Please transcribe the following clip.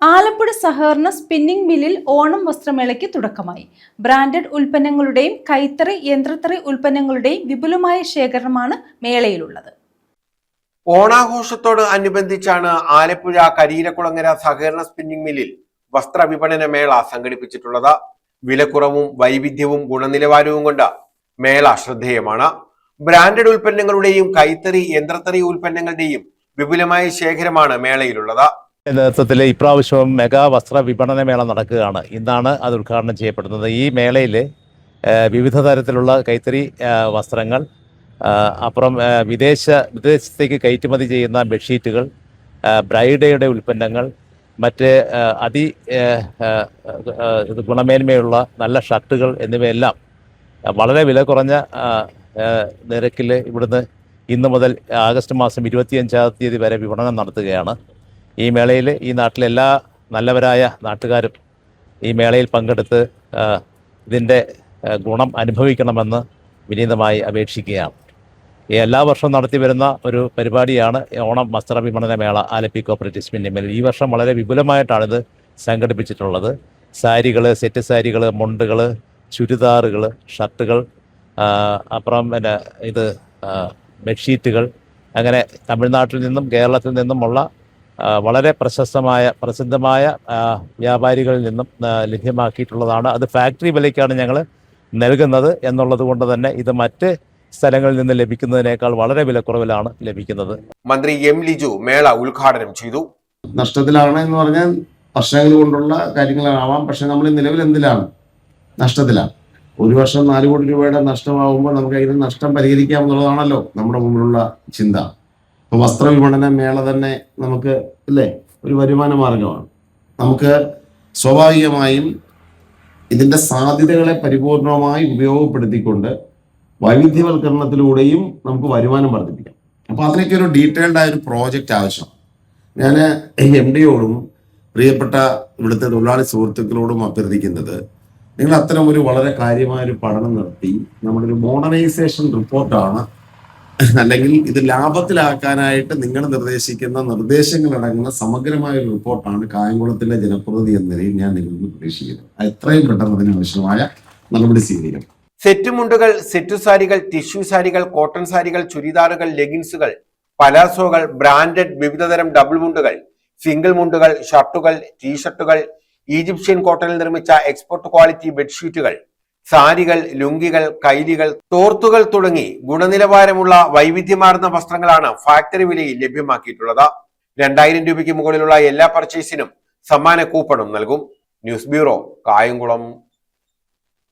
ആലപ്പുഴ സഹകരണ സ്പിന്നിംഗ് മില്ലിൽ ഓണം വസ്ത്രമേളയ്ക്ക് തുടക്കമായി. ബ്രാൻഡഡ് ഉൽപ്പന്നങ്ങളുടെയും കൈത്തറി യന്ത്രത്തറി ഉൽപ്പന്നങ്ങളുടെയും വിപുലമായ ശേഖരണമാണ് മേളയിലുള്ളത്. ഓണാഘോഷത്തോട് അനുബന്ധിച്ചാണ് ആലപ്പുഴ കരിയിലക്കുളങ്ങര സഹകരണ സ്പിന്നിംഗ് മില്ലിൽ വസ്ത്ര വിപണന മേള സംഘടിപ്പിച്ചിട്ടുള്ളത്. വിലക്കുറവും വൈവിധ്യവും ഗുണനിലവാരവും കൊണ്ട് മേള ശ്രദ്ധേയമാണ്. ബ്രാൻഡഡ് ഉൽപ്പന്നങ്ങളുടെയും കൈത്തറി യന്ത്രത്തറി ഉൽപ്പന്നങ്ങളുടെയും വിപുലമായ ശേഖരമാണ് മേളയിലുള്ളത്. നേതൃത്വത്തിൽ ഇപ്രാവശ്യവും മെഗാ വസ്ത്ര വിപണന മേള നടക്കുകയാണ്. ഇന്നാണ് അത് ഉദ്ഘാടനം ചെയ്യപ്പെടുന്നത്. ഈ മേളയിൽ വിവിധ തരത്തിലുള്ള കൈത്തറി വസ്ത്രങ്ങൾ, അപ്പുറം വിദേശത്തേക്ക് കയറ്റുമതി ചെയ്യുന്ന ബെഡ്ഷീറ്റുകൾ, ബ്രൈഡയുടെ ഉൽപ്പന്നങ്ങൾ, മറ്റ് ഗുണമേന്മയുള്ള നല്ല ഷർട്ടുകൾ എന്നിവയെല്ലാം വളരെ വില കുറഞ്ഞ നിരക്കിൽ ഇവിടുന്ന് ഇന്ന് മുതൽ ആഗസ്റ്റ് മാസം 25-ാം തീയതി വരെ വിപണനം നടത്തുകയാണ്. ഈ മേളയിൽ ഈ നാട്ടിലെ എല്ലാ നല്ലവരായ നാട്ടുകാരും ഈ മേളയിൽ പങ്കെടുത്ത് ഇതിൻ്റെ ഗുണം അനുഭവിക്കണമെന്ന് വിനീതമായി അപേക്ഷിക്കുകയാണ്. എല്ലാ വർഷവും നടത്തി വരുന്ന ഒരു പരിപാടിയാണ് ഓണം വസ്ത്ര വിപണന മേള ആലപ്പി കോപ്പറേറ്റീവ് സ്പിന്നിംഗ് മില്ലിൽ. ഈ വർഷം വളരെ വിപുലമായിട്ടാണ് ഇത് സംഘടിപ്പിച്ചിട്ടുള്ളത്. സാരികൾ, സെറ്റ് സാരികൾ, മുണ്ടുകൾ, ചുരിദാറുകൾ, ഷർട്ടുകൾ, അപ്പുറം ബെഡ്ഷീറ്റുകൾ, അങ്ങനെ തമിഴ്നാട്ടിൽ നിന്നും കേരളത്തിൽ നിന്നുമുള്ള വളരെ പ്രസിദ്ധമായ വ്യാപാരികളിൽ നിന്നും ലഭ്യമാക്കിയിട്ടുള്ളതാണ്. അത് ഫാക്ടറി വിലയ്ക്കാണ് ഞങ്ങൾ നൽകുന്നത് എന്നുള്ളത് കൊണ്ട് തന്നെ ഇത് മറ്റ് സ്ഥലങ്ങളിൽ നിന്ന് ലഭിക്കുന്നതിനേക്കാൾ വളരെ വിലക്കുറവിലാണ് ലഭിക്കുന്നത്. മന്ത്രി എം ലിജു മേള ഉദ്ഘാടനം ചെയ്തു. നഷ്ടത്തിലാണ് എന്ന് പറഞ്ഞാൽ വർഷങ്ങൾ കൊണ്ടുള്ള കാര്യങ്ങളാവാം. പക്ഷെ നമ്മൾ നിലവിൽ എന്തിലാണ്? നഷ്ടത്തിലാണ്. ഒരു വർഷം 4 കോടി രൂപയുടെ നഷ്ടമാകുമ്പോൾ നമുക്ക് അതിന് നഷ്ടം പരിഹരിക്കാം എന്നുള്ളതാണല്ലോ നമ്മുടെ മുമ്പിലുള്ള ചിന്ത. അപ്പോൾ വസ്ത്ര വിപണന മേള തന്നെ നമുക്ക് ഒരു വരുമാന മാർഗമാണ്. നമുക്ക് സ്വാഭാവികമായും ഇതിൻ്റെ സാധ്യതകളെ പരിപൂർണമായി ഉപയോഗപ്പെടുത്തിക്കൊണ്ട് വൈവിധ്യവൽക്കരണത്തിലൂടെയും നമുക്ക് വരുമാനം വർദ്ധിപ്പിക്കാം. അപ്പോൾ അതിനൊക്കെ ഒരു ഡീറ്റെയിൽഡ് ആയ ഒരു പ്രോജക്റ്റ് ആവശ്യമാണ്. ഞാൻ MD-യോടും പ്രിയപ്പെട്ട ഇവിടുത്തെ തൊഴിലാളി സുഹൃത്തുക്കളോടും അഭ്യർത്ഥിക്കുന്നത്, നിങ്ങൾ അത്തരം ഒരു വളരെ കാര്യമായൊരു പഠനം നടത്തി നമ്മുടെ ഒരു മോഡേണൈസേഷൻ റിപ്പോർട്ടാണ്, അല്ലെങ്കിൽ ഇത് ലാഭത്തിലാക്കാനായിട്ട് നിങ്ങൾ നിർദ്ദേശിക്കുന്ന നിർദ്ദേശങ്ങളടങ്ങുന്ന സമഗ്രമായ ഒരു റിപ്പോർട്ടാണ് കായംകുളത്തിലെ ജനപ്രതിനിധി എന്ന നിലയിൽ ഞാൻ നിങ്ങളിൽ പ്രതീക്ഷിക്കുന്നത്. എത്രയും പെട്ടെന്ന് അതിനാവശ്യമായ നടപടി സ്വീകരിക്കണം. സെറ്റ് മുണ്ടുകൾ, സെറ്റു സാരികൾ, ടിഷ്യൂ സാരികൾ, കോട്ടൺ സാരികൾ, ചുരിദാറുകൾ, ലെഗിൻസുകൾ, പലാസോകൾ, ബ്രാൻഡഡ് വിവിധതരം ഡബിൾ മുണ്ടുകൾ, സിംഗിൾ മുണ്ടുകൾ, ഷർട്ടുകൾ, ടീഷർട്ടുകൾ, ഈജിപ്ഷ്യൻ കോട്ടണിൽ നിർമ്മിച്ച എക്സ്പോർട്ട് ക്വാളിറ്റി ബെഡ്ഷീറ്റുകൾ, സാരികൾ, ലുങ്കികൾ, കൈലികൾ, തോർത്തുകൾ തുടങ്ങി ഗുണനിലവാരമുള്ള വൈവിധ്യമാർന്ന വസ്ത്രങ്ങളാണ് ഫാക്ടറി വിലയിൽ ലഭ്യമാക്കിയിട്ടുള്ളത്. 2000 രൂപയ്ക്ക് മുകളിലുള്ള എല്ലാ പർച്ചേസിനും സമ്മാന കൂപ്പണും നൽകും. News bureau, Kayamkulam.